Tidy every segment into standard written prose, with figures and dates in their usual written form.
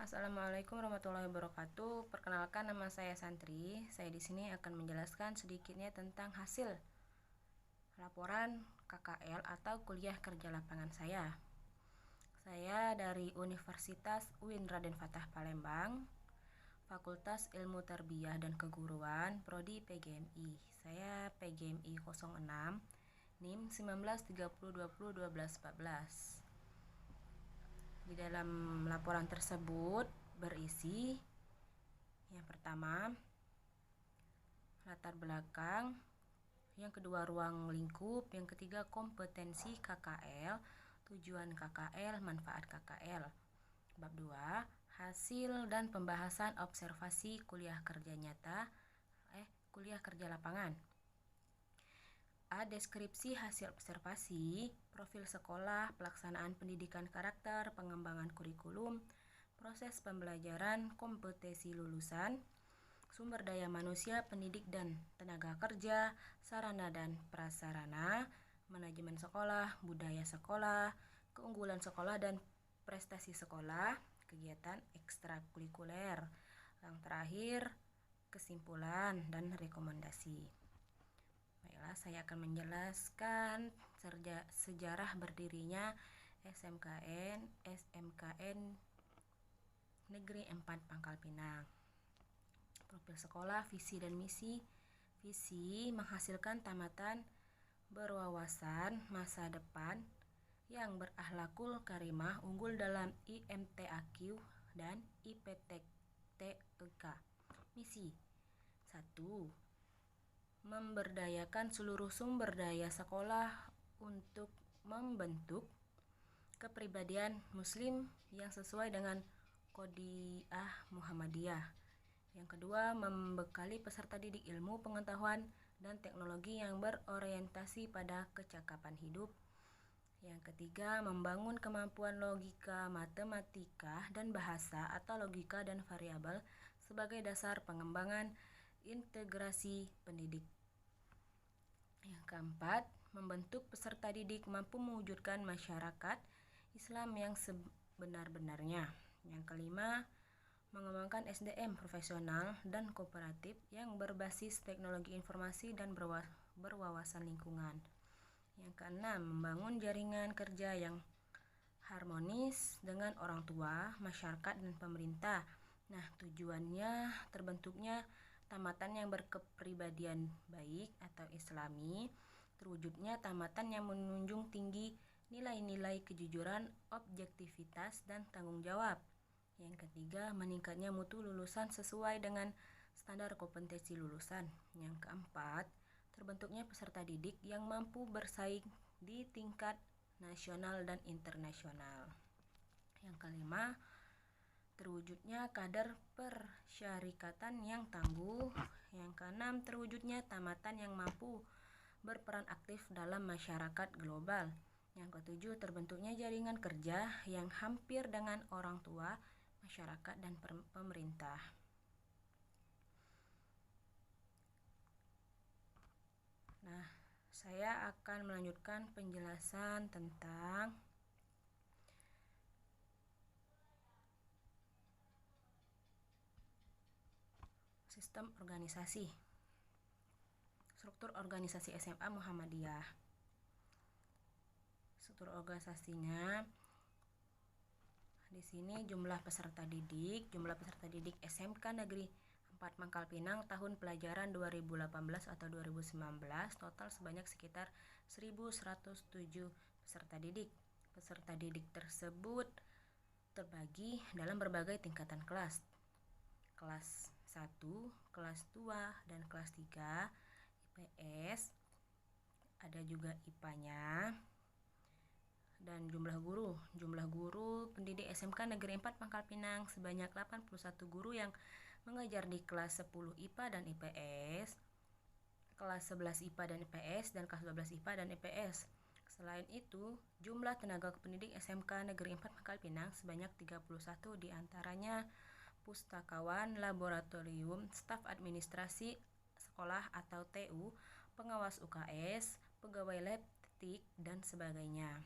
Assalamualaikum warahmatullahi wabarakatuh. Perkenalkan, nama saya Santri. Saya di sini akan menjelaskan sedikitnya tentang hasil laporan KKL atau kuliah kerja lapangan saya. Saya dari Universitas UIN Raden Fatah Palembang, Fakultas Ilmu Tarbiyah dan Keguruan, Prodi PGMI. Saya PGMI 06, NIM 1930201214. Di dalam laporan tersebut berisi yang pertama latar belakang, yang kedua ruang lingkup, yang ketiga kompetensi KKL, tujuan KKL, manfaat KKL. Bab 2, hasil dan pembahasan observasi kuliah kerja nyata, kuliah kerja lapangan. A. Deskripsi hasil observasi, profil sekolah, pelaksanaan pendidikan karakter, pengembangan kurikulum, proses pembelajaran, kompetensi lulusan, sumber daya manusia, pendidik dan tenaga kerja, sarana dan prasarana, manajemen sekolah, budaya sekolah, keunggulan sekolah dan prestasi sekolah, kegiatan ekstrakurikuler. Yang terakhir, kesimpulan dan rekomendasi. Baiklah, saya akan menjelaskan sejarah berdirinya SMKN Negeri 4 Pangkal Pinang. Profil sekolah, visi dan misi. Visi menghasilkan tamatan berwawasan masa depan yang berakhlakul karimah, unggul dalam IMTAQ dan IPTEK. Misi 1. Memberdayakan seluruh sumber daya sekolah untuk membentuk kepribadian muslim yang sesuai dengan Qadiyah Muhammadiyah. Yang kedua, membekali peserta didik ilmu, pengetahuan, dan teknologi yang berorientasi pada kecakapan hidup. Yang ketiga, membangun kemampuan logika, matematika, dan bahasa atau logika dan variabel sebagai dasar pengembangan integrasi pendidik. Yang keempat, membentuk peserta didik mampu mewujudkan masyarakat Islam yang sebenar-benarnya. Yang kelima, mengembangkan SDM profesional dan kooperatif yang berbasis teknologi informasi dan berwawasan lingkungan. Yang keenam, membangun jaringan kerja yang harmonis dengan orang tua, masyarakat, dan pemerintah. Nah, tujuannya terbentuknya tamatan yang berkepribadian baik atau islami, terwujudnya tamatan yang menunjung tinggi nilai-nilai kejujuran, objektivitas, dan tanggung jawab. Yang ketiga, meningkatnya mutu lulusan sesuai dengan standar kompetensi lulusan. Yang keempat, terbentuknya peserta didik yang mampu bersaing di tingkat nasional dan internasional. Yang kelima, terwujudnya kader persyarikatan yang tangguh. Yang keenam, terwujudnya tamatan yang mampu berperan aktif dalam masyarakat global. Yang ketujuh, terbentuknya jaringan kerja yang hampir dengan orang tua, masyarakat, dan pemerintah. Nah, saya akan melanjutkan penjelasan tentang sistem organisasi. Struktur organisasi SMA Muhammadiyah. Struktur organisasinya di sini jumlah peserta didik SMK Negeri 4 Pangkal Pinang tahun pelajaran 2018 atau 2019 total sebanyak sekitar 1.107 peserta didik. Peserta didik tersebut terbagi dalam berbagai tingkatan kelas. Kelas 1, kelas 2, dan kelas 3, IPS, ada juga IPA-nya, dan jumlah guru pendidik SMK Negeri 4 Pangkal Pinang sebanyak 81 guru yang mengajar di kelas 10 IPA dan IPS, kelas 11 IPA dan IPS, dan kelas 12 IPA dan IPS. Selain itu, jumlah tenaga pendidik SMK Negeri 4 Pangkal Pinang sebanyak 31, diantaranya pustakawan, laboratorium, staf administrasi sekolah atau TU, pengawas UKS, pegawai lab, TIK, dan sebagainya.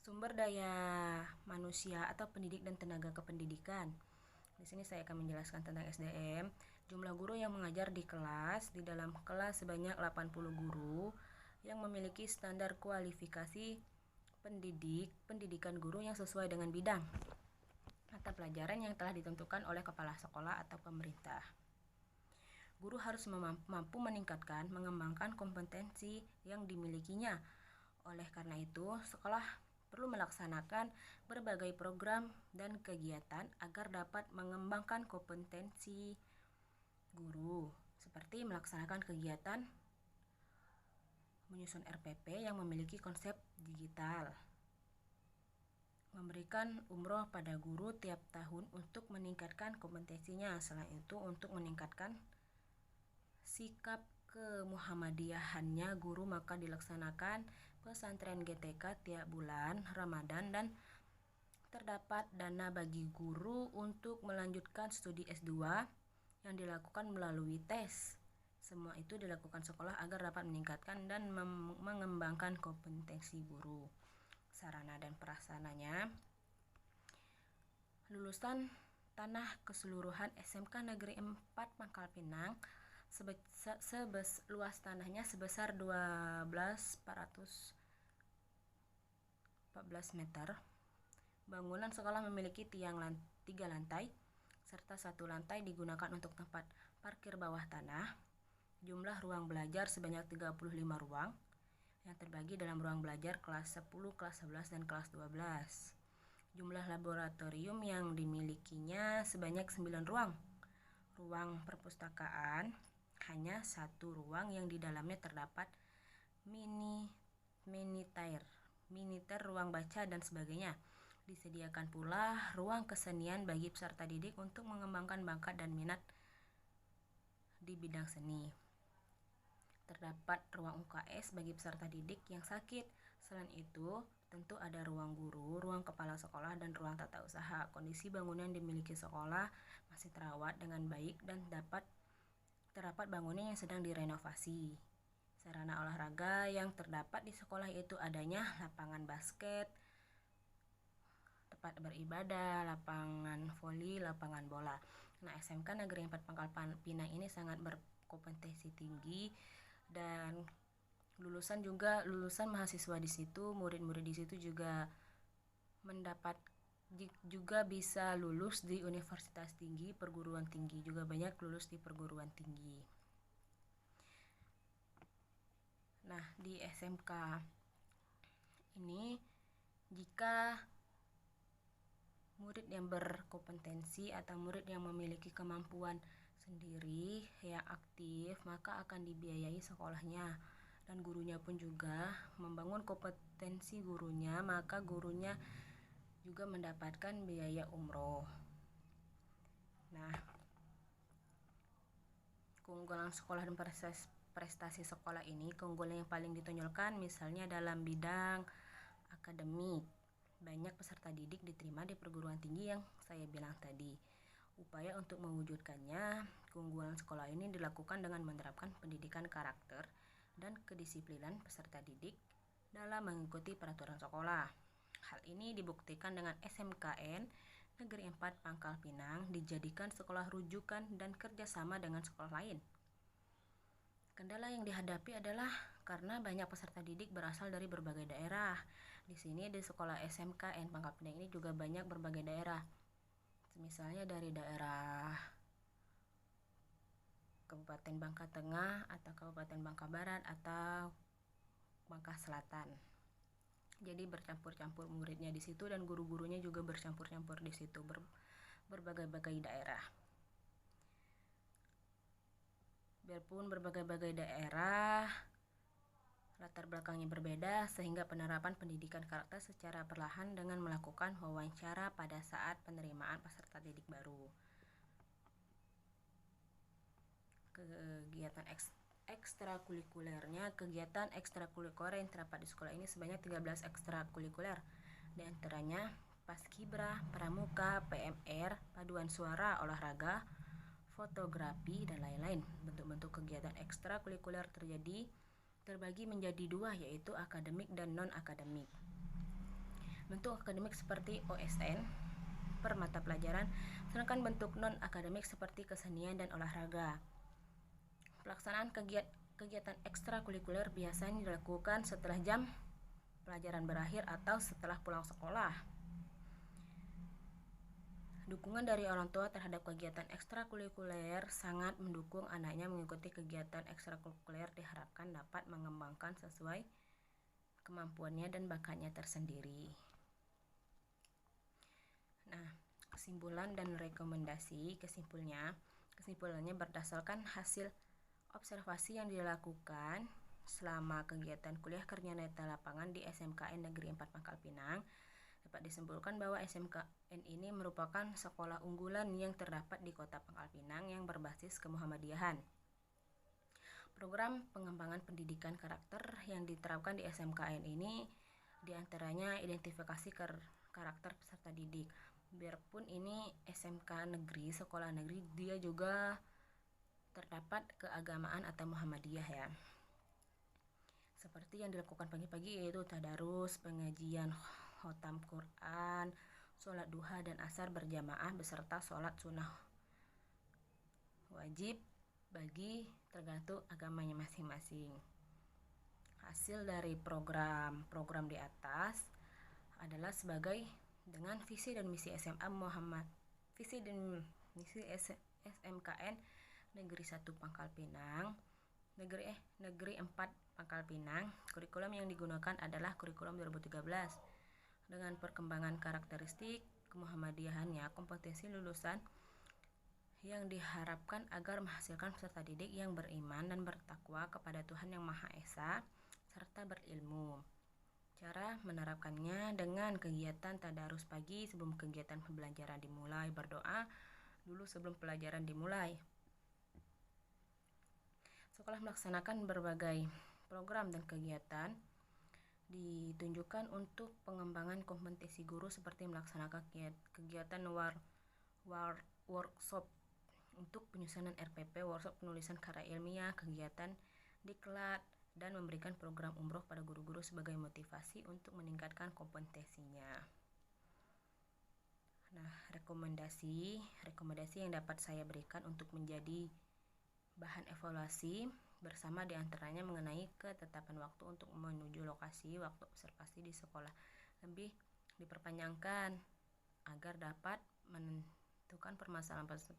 Sumber daya manusia atau pendidik dan tenaga kependidikan. Di sini saya akan menjelaskan tentang SDM. Jumlah guru yang mengajar di kelas, di dalam kelas sebanyak 80 guru yang memiliki standar kualifikasi pendidikan guru yang sesuai dengan bidang mata pelajaran yang telah ditentukan oleh kepala sekolah atau pemerintah. Guru harus mampu meningkatkan, mengembangkan kompetensi yang dimilikinya. Oleh karena itu, sekolah perlu melaksanakan berbagai program dan kegiatan agar dapat mengembangkan kompetensi guru, seperti melaksanakan kegiatan menyusun RPP yang memiliki konsep digital, memberikan umroh pada guru tiap tahun untuk meningkatkan kompetensinya. Selain itu, untuk meningkatkan sikap kemuhammadiyahannya guru, maka dilaksanakan pesantren GTK tiap bulan Ramadan dan terdapat dana bagi guru untuk melanjutkan studi S2 yang dilakukan melalui tes. Semua itu dilakukan sekolah agar dapat meningkatkan dan mengembangkan kompetensi guru. Sarana dan prasarananya, lulusan tanah keseluruhan SMK Negeri 4 Pangkal Pinang luas tanahnya sebesar 12.414 meter. Bangunan sekolah memiliki 3 lantai serta 1 lantai digunakan untuk tempat parkir bawah tanah. Jumlah ruang belajar sebanyak 35 ruang yang terbagi dalam ruang belajar kelas 10, kelas 11, dan kelas 12. Jumlah laboratorium yang dimilikinya sebanyak 9 ruang. Ruang perpustakaan hanya 1 ruang yang di dalamnya terdapat miniter ruang baca dan sebagainya. Disediakan pula ruang kesenian bagi peserta didik untuk mengembangkan bakat dan minat di bidang seni. Terdapat ruang UKS bagi peserta didik yang sakit. Selain itu, tentu ada ruang guru, ruang kepala sekolah, dan ruang tata usaha. Kondisi bangunan yang dimiliki sekolah masih terawat dengan baik dan terdapat bangunan yang sedang direnovasi. Sarana olahraga yang terdapat di sekolah itu adanya lapangan basket, tempat beribadah, lapangan voli, lapangan bola. Nah, SMK Negeri 4 Pangkal Pinang ini sangat berkompetensi tinggi, dan lulusan mahasiswa di situ, murid-murid di situ juga bisa lulus di universitas tinggi, perguruan tinggi, juga banyak lulus di perguruan tinggi. Nah, di SMK ini, jika murid yang berkompetensi atau murid yang memiliki kemampuan sendiri yang aktif, maka akan dibiayai sekolahnya, dan gurunya pun juga membangun kompetensi gurunya, maka gurunya juga mendapatkan biaya umroh. Nah, keunggulan sekolah dan prestasi sekolah ini, keunggulan yang paling ditonjolkan misalnya dalam bidang akademik. Banyak peserta didik diterima di perguruan tinggi yang saya bilang tadi. Upaya untuk mewujudkannya, keunggulan sekolah ini dilakukan dengan menerapkan pendidikan karakter dan kedisiplinan peserta didik dalam mengikuti peraturan sekolah. Hal ini dibuktikan dengan SMKN Negeri 4 Pangkal Pinang dijadikan sekolah rujukan dan kerjasama dengan sekolah lain. Kendala yang dihadapi adalah karena banyak peserta didik berasal dari berbagai daerah. Di sini di sekolah SMKN Pangkal Pinang ini juga banyak berbagai daerah. Misalnya dari daerah Kabupaten Bangka Tengah atau Kabupaten Bangka Barat atau Bangka Selatan. Jadi bercampur-campur muridnya di situ, dan guru-gurunya juga bercampur-campur di situ, berbagai-bagai daerah. Biarpun berbagai-bagai daerah, latar belakangnya berbeda, sehingga penerapan pendidikan karakter secara perlahan dengan melakukan wawancara pada saat penerimaan peserta didik baru. Kegiatan ekstrakurikulernya, kegiatan ekstrakurikuler yang terdapat di sekolah ini sebanyak 13 ekstrakurikuler. Di antaranya Paskibra, Pramuka, PMR, paduan suara, olahraga, fotografi, dan lain-lain. Bentuk-bentuk kegiatan ekstrakurikuler terbagi menjadi 2, yaitu akademik dan non-akademik. bentuk akademik seperti OSN per mata pelajaran, sedangkan bentuk non-akademik seperti kesenian dan olahraga. Pelaksanaan kegiatan ekstrakurikuler biasanya dilakukan setelah jam pelajaran berakhir atau setelah pulang sekolah. Dukungan dari orang tua terhadap kegiatan ekstrakurikuler sangat mendukung anaknya mengikuti kegiatan ekstrakurikuler, diharapkan dapat mengembangkan sesuai kemampuannya dan bakatnya tersendiri. Nah, kesimpulan dan rekomendasi. Kesimpulannya berdasarkan hasil observasi yang dilakukan selama kegiatan kuliah kerja nyata lapangan di SMKN Negeri 4 Pangkal Pinang, dapat disimpulkan bahwa SMKN ini merupakan sekolah unggulan yang terdapat di Kota Pangkal Pinang yang berbasis kemuhamadiyahan. Program pengembangan pendidikan karakter yang diterapkan di SMKN ini diantaranya identifikasi karakter peserta didik. Biarpun ini SMK negeri, sekolah negeri, dia juga terdapat keagamaan atau Muhammadiyah ya. Seperti yang dilakukan pagi-pagi yaitu tadarus, pengajian khotam Quran, sholat duha dan asar berjamaah beserta sholat sunnah wajib bagi tergantung agamanya masing-masing. Hasil dari program di atas adalah sebagai dengan visi dan misi SMKN Negeri 1 Pangkal Pinang, Negeri 4 Pangkal Pinang. Kurikulum yang digunakan adalah kurikulum 2013 dengan perkembangan karakteristik kemuhammadiyahannya, kompetensi lulusan yang diharapkan agar menghasilkan peserta didik yang beriman dan bertakwa kepada Tuhan Yang Maha Esa serta berilmu. Cara menerapkannya dengan kegiatan tadarus pagi sebelum kegiatan pembelajaran dimulai, berdoa dulu sebelum pelajaran dimulai. Sekolah melaksanakan berbagai program dan kegiatan ditunjukkan untuk pengembangan kompetensi guru seperti melaksanakan kegiatan workshop untuk penyusunan RPP, workshop penulisan karya ilmiah, kegiatan diklat, dan memberikan program umroh pada guru-guru sebagai motivasi untuk meningkatkan kompetensinya. Nah, rekomendasi yang dapat saya berikan untuk menjadi bahan evaluasi bersama diantaranya mengenai ketetapan waktu untuk menuju lokasi waktu observasi di sekolah lebih diperpanjangkan agar dapat menentukan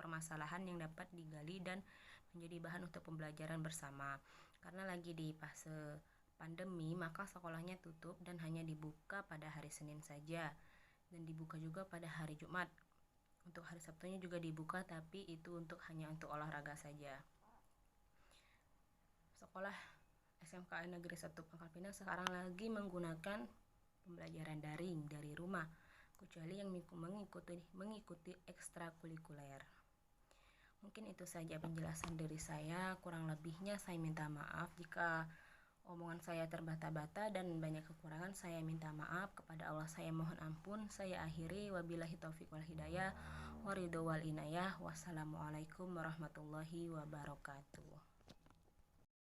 permasalahan yang dapat digali dan menjadi bahan untuk pembelajaran bersama. Karena lagi di fase pandemi, maka sekolahnya tutup dan hanya dibuka pada hari Senin saja dan dibuka juga pada hari Jumat. Untuk hari Sabtunya juga dibuka, tapi itu hanya untuk olahraga saja. Sekolah SMKN Negeri 1 Pangkal Pinang sekarang lagi menggunakan pembelajaran daring dari rumah, kecuali yang mengikuti ekstrakurikuler. Mungkin itu saja penjelasan dari saya, kurang lebihnya saya minta maaf jika omongan saya terbata-bata dan banyak kekurangan. Saya minta maaf kepada Allah, saya mohon ampun. Saya akhiri, wabillahi taufiq wal hidayah, waridho wal inayah. Wassalamualaikum warahmatullahi wabarakatuh.